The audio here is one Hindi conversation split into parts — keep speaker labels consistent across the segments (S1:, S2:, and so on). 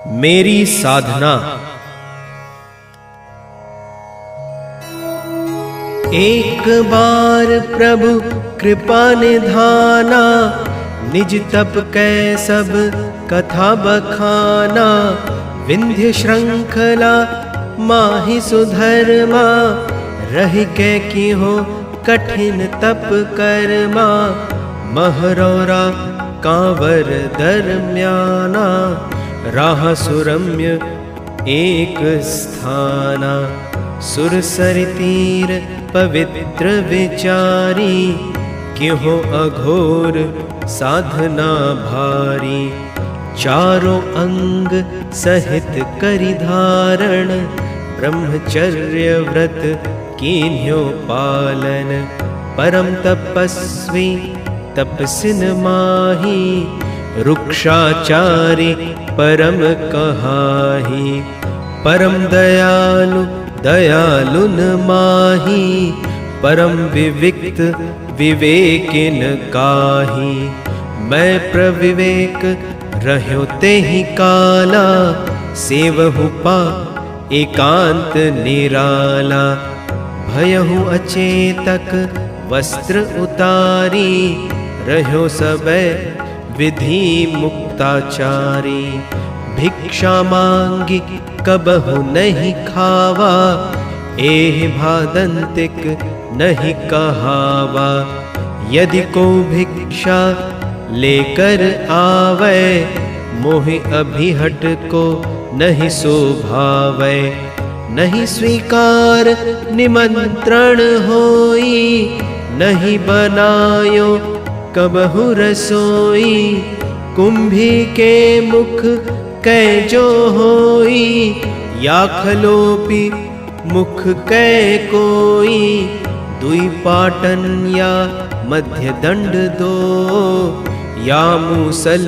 S1: मेरी साधना। एक बार प्रभु कृपा निधाना, निज तप कै सब कथा बखाना। विंध्य श्रृंखला माहि सुधर्मा, रह कै की हो कठिन तप कर्मा। महरौरा कांवर दरम्याना, राह सुरम्य एक स्थाना। सुरसर तीर पवित्र विचारी, क्यों अघोर साधना भारी। चारों अंग सहित करि धारण, ब्रह्मचर्य व्रत कीन्ह्यो पालन। परम तपस्वी तपसिन माही, रुक्षाचारी परम कहाही। परम दयालु दयालुन माही, परम विविक्त विवेकिन काही। मैं प्रविवेक रह्यो तेहि काला, सेवहु पा एकांत निराला। भयहु अचेतक वस्त्र उतारी, रह्यो सबे विधि मुक्ताचारी। भिक्षा मांगी कबहु नहीं खावा, एह भादंतिक नहीं कहावा। यदि को भिक्षा लेकर आवे, मोहि अभिहट को नहीं शोभावे। नहीं स्वीकार निमंत्रण होई, नहीं बनायो कबहु रसोई। कुंभी के मुख कै जो होई, या खलोपी मुख कै कोई। दुई पाटन या मध्य दंड दो, या मूसल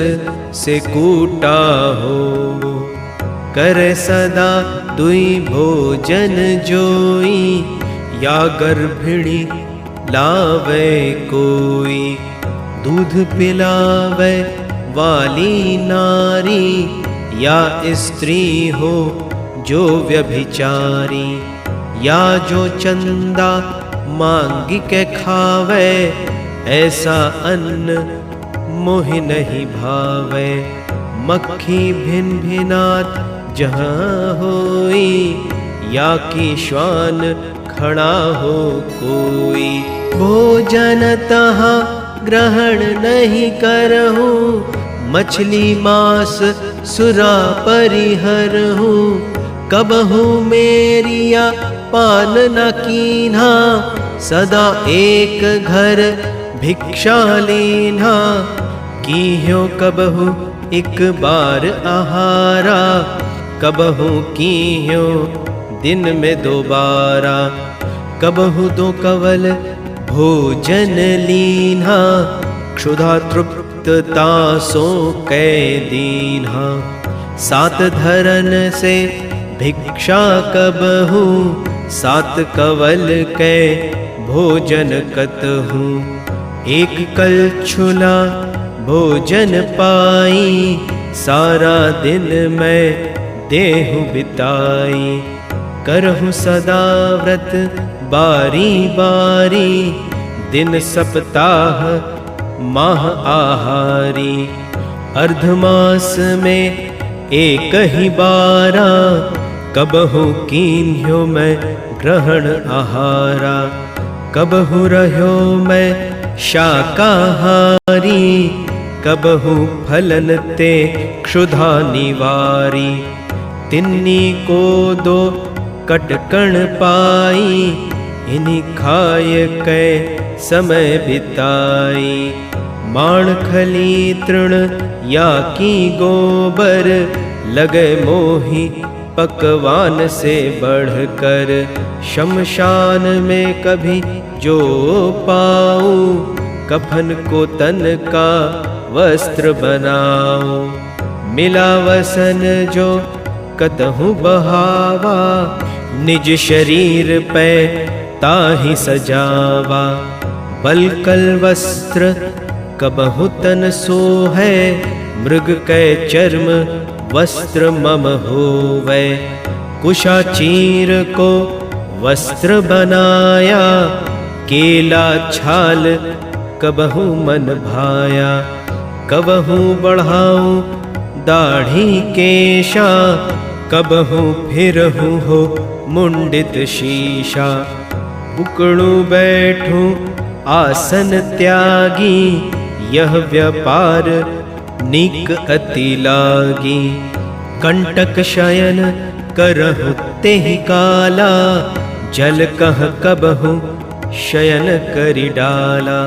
S1: से कूटा हो। कर सदा दुई भोजन जोई, या गर्भिणी लावे कोई। दूध पिलावे वाली नारी, या स्त्री हो जो व्यभिचारी। या जो चंदा मांगी के खावे, ऐसा अन्न मोहि नहीं भावे। मक्खी भिन भिनात जहाँ होई, या की श्वान खड़ा हो कोई। भोजन तहाँ ग्रहण नहीं करहूँ, मछली मांस सुरा परिहरहूँ। कबहू मेरिया पान न कीन्हा, सदा एक घर भिक्षा लीन्हा। कीह्यो कबहू एक बार आहारा, कबहू कीह्यो दिन में दोबारा। कबहू दो कवल भोजन लीन्हा, क्षुधा तृप्तता सो कै दीन्हा। सात धरन से भिक्षा कबहू, सात कवल कै भोजन कतहू। एक कलछुला भोजन पाई, सारा दिन मैं देहु बिताई। करहु सदा व्रत बारी बारी, दिन सप्ताह माह आहारी। अर्धमास में एक ही बारा, कबहु कीन्ह्यो मैं ग्रहण आहारा। कबहु रह्यो मैं शाकाहारी, कबहु फलन ते क्षुधा निवारी। तिन्नी को दो कटकण पाई, इन्हीं खाय कै समय बिताई। माणखली तृण या की गोबर, लगे मोहि पकवान से बढ़कर। शमशान में कभी जो पाऊं, कफन को तन का वस्त्र बनाऊं। मिला वसन जो कतहु बहावा, निज शरीर पे ताहि सजावा। बलकल वस्त्र कबहु तन सो है, मृग कै चर्म वस्त्र मम होवै। कुशाचीर को वस्त्र बनाया, केला छाल कबहू मन भाया। कबहू बढ़ाऊं दाढ़ी केशा, कबहू फिरहूँ हो मुंडित शीशा। उकड़ू बैठूं आसन त्यागी, यह व्यापार नीक अति लागी। कंटक शयन करहु तेहि काला, जल कह कबहू शयन करि डाला।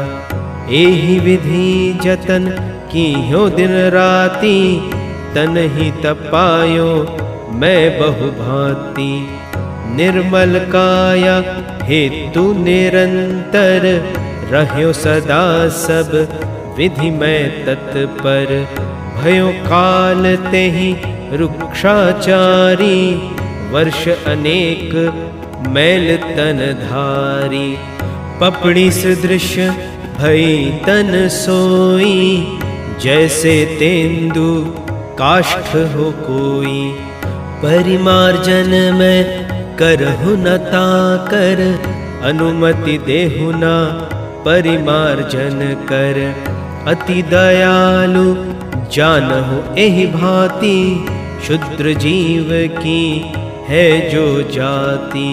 S1: एहि विधि जतन कीहो दिन राती, तनहि तपायो मैं बहु भांति। निर्मल काया हेतु निरंतर, रह्यो सदा सब विधि मैं तत्पर। भयो काल तेहि रुक्षाचारी, वर्ष अनेक मैल तन धारी। पपड़ी सदृश भई तन सोई, जैसे तेंदु काष्ठ हो कोई। परिमार्जन में करहु न ताकर, अनुमति देहु न परिमार्जन कर। अति दयालु जानहु एहि भांति, क्षुद्र जीव की है जो जाति।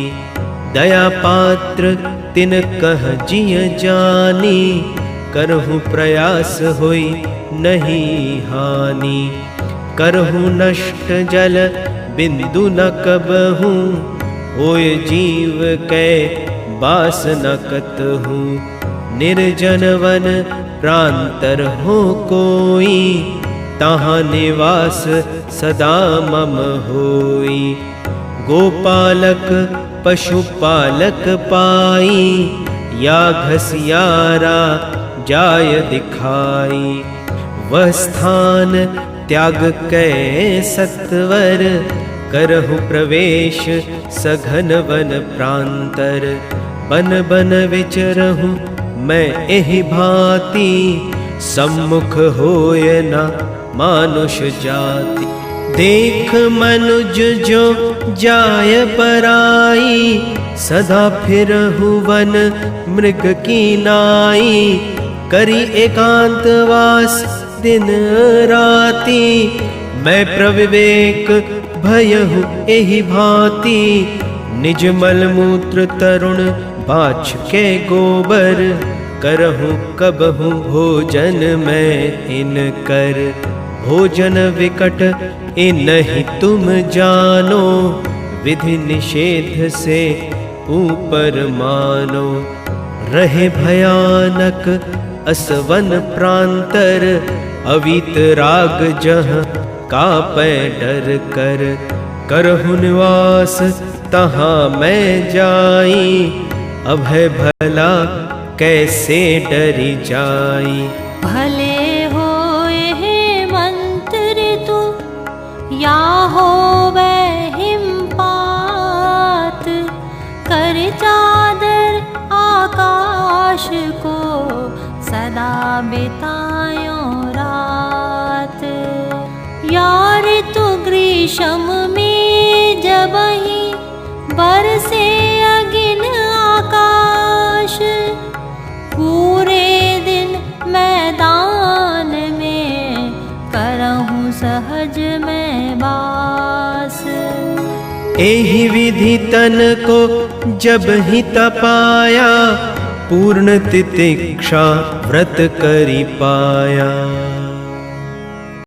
S1: दया पात्र तिन कह जिय जानी, करहु प्रयास होई नहीं हानि। करहु नष्ट जल बिंदु न कबहू, होय जीव कै बास न कतहू। निर्जन वन प्रांतर हो कोई, तहाँ निवास सदा मम होई। गोपालक पशुपालक पाई, या घसियारा जाय दिखाई। वह स्थान त्याग कै सत्वर, करहु प्रवेश सघन वन प्रांतर। बन बन विचरहु मैं एहि भांति, सम्मुख होय न मानुष जाति। देख मनुज जो जाय पराई, सदा फिरहु वन मृग की नाई। करी एकांत वास दिन राति, मैं प्रविवेक भयहु एहि भांति। निज मल मूत्र तरुण बाछ के गोबर, करहु कबहु भोजन मैं इनकर। भोजन विकट इनहि तुम जानो, विधि निषेध से ऊपर मानो। रहे भयानक असवन प्रांतर, अवीत राग जह कापै डर कर। करहु निवास तहाँ मैं जाई, अभय भला कैसे डरी जाई।
S2: भले होए हे मंत्र तू, या होवे हिमपात। कर चादर आकाश को, सदा बितायो रात। या ऋतु ग्रीष्म में जबहि, बरसे अगिन आकाश। पूरे दिन मैदान में, करहूँ सहज मैं बास।
S1: एहि विधि तन को जब ही तपाया, पूर्ण तितिक्षा व्रत करि पाया।